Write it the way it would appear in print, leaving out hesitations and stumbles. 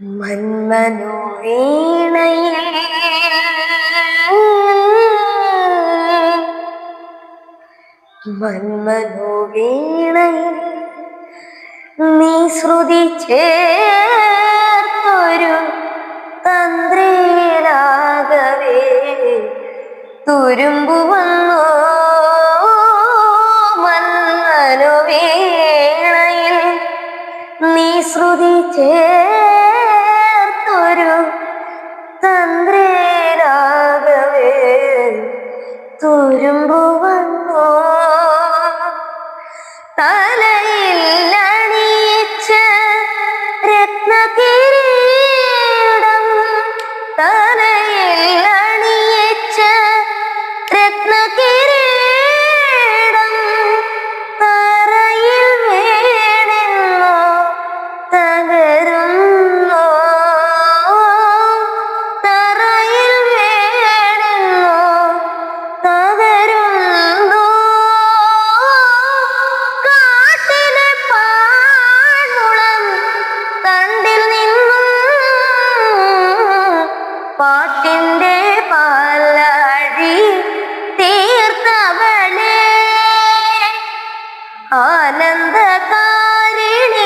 മന്മനു വീണയിൽ നീ ശ്രുതി ചേർത്തൊരു തന്ത്രിയിലാകവേ തുരുമ്പു വന്നോ മന്മനു വീണയിൽ നീ ശ്രുതി ചേർത്തൊരു തന്ത്രിയിലാകവേ തുരുമ്പു വന്നോ തലയിൽ അണിയിച്ച രത്നകിരീടം തലയിൽ അണിയിച്ച രത്നകിരീടം തറയിൽ വീണെന്നോ തകരുന്നോ തറയിൽ വീണെന്നോ തകരുന്നോ കാട്ടിലെ പാഴ്മുളം തണ്ടിൽ നിന്നും പാട്ടിന്റെ പാലഴി തീർത്തവളെ ആനന്ദകാരിണി